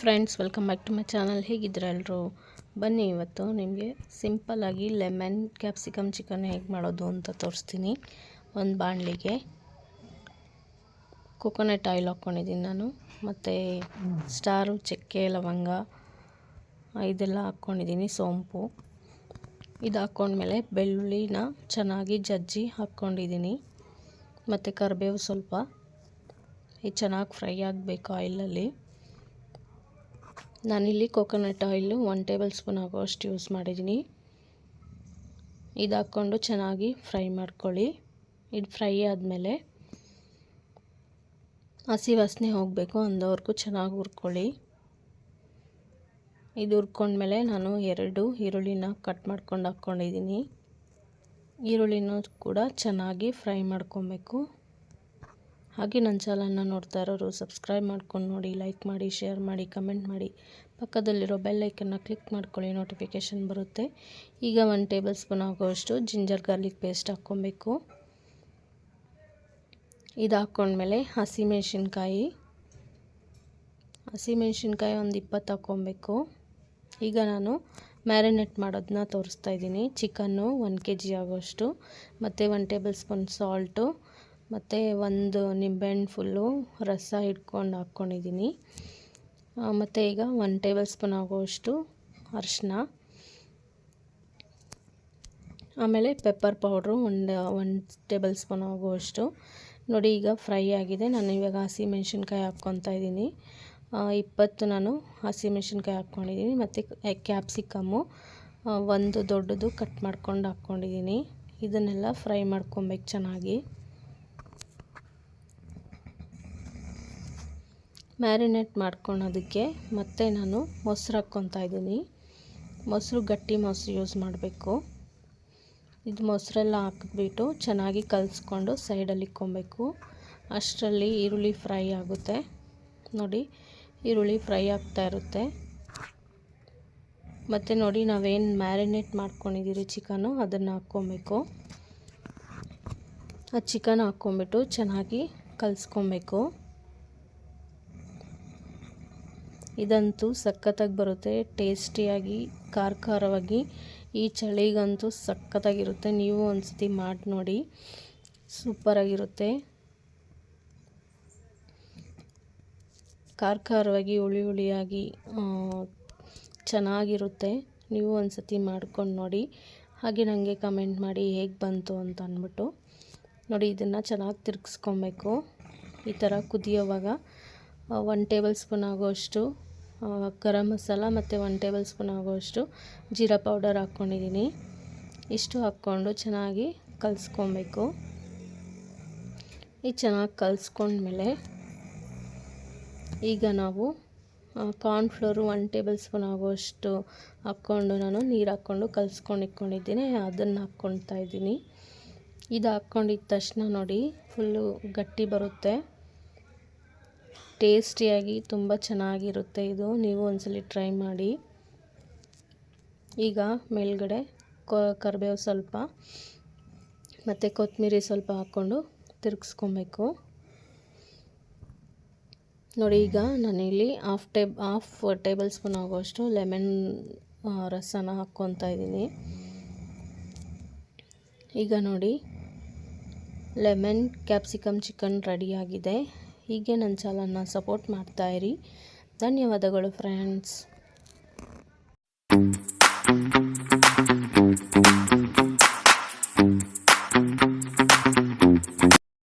Friends, welcome back to my channel. ಹೇಗಿದ್ದೀರಾ ಎಲ್ಲರೂ? ಬನ್ನಿ ಇವತ್ತು ನಿಮಗೆ ಸಿಂಪಲ್ಲಾಗಿ ಲೆಮನ್ ಕ್ಯಾಪ್ಸಿಕಮ್ ಚಿಕನ್ ಹೇಗೆ ಮಾಡೋದು ಅಂತ ತೋರಿಸ್ತೀನಿ. ಒಂದು ಬಾಣಲಿಗೆ ಕೊಕೊನಟ್ ಆಯಿಲ್ ಹಾಕ್ಕೊಂಡಿದ್ದೀನಿ ನಾನು, ಮತ್ತು ಸ್ಟಾರು, ಚಕ್ಕೆ, ಲವಂಗ ಇದೆಲ್ಲ ಹಾಕ್ಕೊಂಡಿದ್ದೀನಿ, ಸೋಂಪು. ಇದು ಹಾಕ್ಕೊಂಡ್ಮೇಲೆ ಬೆಳ್ಳುಳ್ಳಿನ ಚೆನ್ನಾಗಿ ಜಜ್ಜಿ ಹಾಕ್ಕೊಂಡಿದ್ದೀನಿ, ಮತ್ತು ಕರಿಬೇವು ಸ್ವಲ್ಪ. ಇದು ಚೆನ್ನಾಗಿ ಫ್ರೈ ಆಗಬೇಕು ಆಯಿಲಲ್ಲಿ. ನಾನಿಲ್ಲಿ ಕೊಕೊನಟ್ ಆಯಿಲು 1 ಟೇಬಲ್ ಸ್ಪೂನ್ ಆಗೋಷ್ಟು ಯೂಸ್ ಮಾಡಿದ್ದೀನಿ. ಇದು ಹಾಕ್ಕೊಂಡು ಚೆನ್ನಾಗಿ ಫ್ರೈ ಮಾಡ್ಕೊಳ್ಳಿ. ಇದು ಫ್ರೈ ಆದಮೇಲೆ ಹಸಿ ವಾಸನೆ ಹೋಗಬೇಕು ಅಂದವರೆಗೂ ಚೆನ್ನಾಗಿ ಹುರ್ಕೊಳ್ಳಿ. ಇದು ಹುರ್ಕೊಂಡ್ಮೇಲೆ ನಾನು 2 ಈರುಳ್ಳಿನ ಕಟ್ ಮಾಡ್ಕೊಂಡು ಹಾಕ್ಕೊಂಡಿದ್ದೀನಿ. ಈರುಳ್ಳಿನೂ ಕೂಡ ಚೆನ್ನಾಗಿ ಫ್ರೈ ಮಾಡ್ಕೊಬೇಕು. ಹಾಗೆ ನನ್ನ ಚಾನಲ್ನ ನೋಡ್ತಾ ಇರೋರು ಸಬ್ಸ್ಕ್ರೈಬ್ ಮಾಡ್ಕೊಂಡು ನೋಡಿ, ಲೈಕ್ ಮಾಡಿ, ಶೇರ್ ಮಾಡಿ, ಕಮೆಂಟ್ ಮಾಡಿ, ಪಕ್ಕದಲ್ಲಿರೋ ಬೆಲ್ ಐಕನ್ನ ಕ್ಲಿಕ್ ಮಾಡ್ಕೊಳ್ಳಿ, ನೋಟಿಫಿಕೇಷನ್ ಬರುತ್ತೆ. ಈಗ 1 ಟೇಬಲ್ ಸ್ಪೂನ್ ಆಗೋಷ್ಟು ಜಿಂಜರ್ ಗಾರ್ಲಿಕ್ ಪೇಸ್ಟ್ ಹಾಕ್ಕೊಬೇಕು. ಇದು ಹಾಕ್ಕೊಂಡ್ಮೇಲೆ ಹಸಿಮೆಣ್ಸಿನ್ಕಾಯಿ ಒಂದು 20 ಹಾಕ್ಕೊಬೇಕು. ಈಗ ನಾನು ಮ್ಯಾರಿನೇಟ್ ಮಾಡೋದನ್ನ ತೋರಿಸ್ತಾ ಇದ್ದೀನಿ. ಚಿಕನ್ನು 1 kg ಆಗೋಷ್ಟು, ಮತ್ತು 1 ಟೇಬಲ್ ಸ್ಪೂನ್ ಸಾಲ್ಟು, ಮತ್ತು 1 ನಿಂಬೆಹಣ್ಣು ಫುಲ್ಲು ರಸ ಹಿಡ್ಕೊಂಡು ಹಾಕ್ಕೊಂಡಿದ್ದೀನಿ. ಮತ್ತು ಈಗ 1 ಟೇಬಲ್ ಸ್ಪೂನ್ ಆಗೋಷ್ಟು ಅರಿಶಿನ, ಆಮೇಲೆ ಪೆಪ್ಪರ್ ಪೌಡ್ರು 1 ಟೇಬಲ್ ಸ್ಪೂನ್ ಆಗುವಷ್ಟು. ನೋಡಿ, ಈಗ ಫ್ರೈ ಆಗಿದೆ. ನಾನು ಇವಾಗ ಹಸಿಮೆಣ್ಸಿನ್ಕಾಯಿ ಹಾಕ್ಕೊತಾ ಇದ್ದೀನಿ. 20 ನಾನು ಹಸಿಮೆಣ್ಸಿನ್ಕಾಯಿ ಹಾಕ್ಕೊಂಡಿದ್ದೀನಿ, ಮತ್ತು ಕ್ಯಾಪ್ಸಿಕಮ್ಮು 1 ದೊಡ್ಡದು ಕಟ್ ಮಾಡ್ಕೊಂಡು ಹಾಕ್ಕೊಂಡಿದ್ದೀನಿ. ಇದನ್ನೆಲ್ಲ ಫ್ರೈ ಮಾಡ್ಕೊಬೇಕು ಚೆನ್ನಾಗಿ. ಮ್ಯಾರಿನೇಟ್ ಮಾಡ್ಕೊಳೋದಕ್ಕೆ ಮತ್ತೆ ನಾನು ಮೊಸರು ಹಾಕ್ಕೊತಾ ಇದ್ದೀನಿ. ಮೊಸರು ಗಟ್ಟಿ ಮೊಸರು ಯೂಸ್ ಮಾಡಬೇಕು. ಇದು ಮೊಸರೆಲ್ಲ ಹಾಕಿಬಿಟ್ಟು ಚೆನ್ನಾಗಿ ಕಲಿಸ್ಕೊಂಡು ಸೈಡಲ್ಲಿ ಇಕ್ಕೊಬೇಕು. ಅಷ್ಟರಲ್ಲಿ ಈರುಳ್ಳಿ ಫ್ರೈ ಆಗುತ್ತೆ. ನೋಡಿ, ಈರುಳ್ಳಿ ಫ್ರೈ ಆಗ್ತಾ ಇರುತ್ತೆ. ಮತ್ತು ನೋಡಿ, ನಾವೇನು ಮ್ಯಾರಿನೇಟ್ ಮಾಡ್ಕೊಂಡಿದ್ದೀರಿ ಚಿಕನ್ನು, ಅದನ್ನು ಹಾಕ್ಕೊಬೇಕು. ಆ ಚಿಕನ್ ಹಾಕ್ಕೊಂಬಿಟ್ಟು ಚೆನ್ನಾಗಿ ಕಲಿಸ್ಕೊಬೇಕು. ಇದಂತೂ ಸಖತ್ತಾಗಿ ಬರುತ್ತೆ, ಟೇಸ್ಟಿಯಾಗಿ, ಖಾರವಾಗಿ. ಈ ಚಳಿಗಂತೂ ಸಖತ್ತಾಗಿರುತ್ತೆ. ನೀವು ಒಂದ್ಸತಿ ಮಾಡಿ ನೋಡಿ, ಸೂಪರಾಗಿರುತ್ತೆ. ಖಾರವಾಗಿ, ಹುಳಿಯಾಗಿ ಚೆನ್ನಾಗಿರುತ್ತೆ. ನೀವು ಒಂದ್ಸತಿ ಮಾಡ್ಕೊಂಡು ನೋಡಿ. ಹಾಗೆ ನನಗೆ ಕಮೆಂಟ್ ಮಾಡಿ ಹೇಗೆ ಬಂತು ಅಂತ ಅಂದ್ಬಿಟ್ಟು. ನೋಡಿ, ಇದನ್ನು ಚೆನ್ನಾಗಿ ತಿರ್ಗಿಸ್ಕೊಬೇಕು. ಈ ಥರ ಕುದಿಯೋವಾಗ 1 ಟೇಬಲ್ ಸ್ಪೂನ್ ಆಗೋಷ್ಟು ಗರಂ ಮಸಾಲ, ಮತ್ತು 1 ಟೇಬಲ್ ಸ್ಪೂನ್ ಆಗೋಷ್ಟು ಜೀರಾ ಪೌಡರ್ ಹಾಕ್ಕೊಂಡಿದ್ದೀನಿ. ಇಷ್ಟು ಹಾಕ್ಕೊಂಡು ಚೆನ್ನಾಗಿ ಕಲಿಸ್ಕೊಬೇಕು. ಈ ಚೆನ್ನಾಗಿ ಕಲಿಸ್ಕೊಂಡ್ಮೇಲೆ ಈಗ ನಾವು ಕಾರ್ನ್ಫ್ಲೋರು 1 ಟೇಬಲ್ ಸ್ಪೂನ್ ಆಗೋಷ್ಟು ಹಾಕ್ಕೊಂಡು ನಾನು ನೀರು ಹಾಕ್ಕೊಂಡು ಇಟ್ಕೊಂಡಿದ್ದೀನಿ. ಅದನ್ನು ಹಾಕ್ಕೊಳ್ತಾ ಇದ್ದೀನಿ. ಇದು ಹಾಕ್ಕೊಂಡಿದ್ದ ತಕ್ಷಣ ನೋಡಿ, ಫುಲ್ಲು ಗಟ್ಟಿ ಬರುತ್ತೆ. ಟೇಸ್ಟಿಯಾಗಿ ತುಂಬ ಚೆನ್ನಾಗಿರುತ್ತೆ ಇದು. ನೀವು ಒಂದ್ಸಲಿ ಟ್ರೈ ಮಾಡಿ. ಈಗ ಮೇಲ್ಗಡೆ ಕರಿಬೇವು ಸ್ವಲ್ಪ ಮತ್ತು ಕೊತ್ತಂಬರಿ ಸ್ವಲ್ಪ ಹಾಕ್ಕೊಂಡು ತಿರುಗಿಸ್ಕೊಬೇಕು. ನೋಡಿ, ಈಗ ನಾನಿಲ್ಲಿ ಹಾಫ್ ಟೇಬಲ್ ಸ್ಪೂನ್ ಆಗೋಷ್ಟು ಲೆಮನ್ ರಸನ ಹಾಕ್ಕೊತಾ ಇದ್ದೀನಿ. ಈಗ ನೋಡಿ, ಲೆಮನ್ ಕ್ಯಾಪ್ಸಿಕಮ್ ಚಿಕನ್ ರೆಡಿಯಾಗಿದೆ. ಹೀಗೆ ನನ್ನ ಚಾನಲ್ನ ಸಪೋರ್ಟ್ ಮಾಡ್ತಾಯಿರಿ. ಧನ್ಯವಾದಗಳು ಫ್ರೆಂಡ್ಸ್.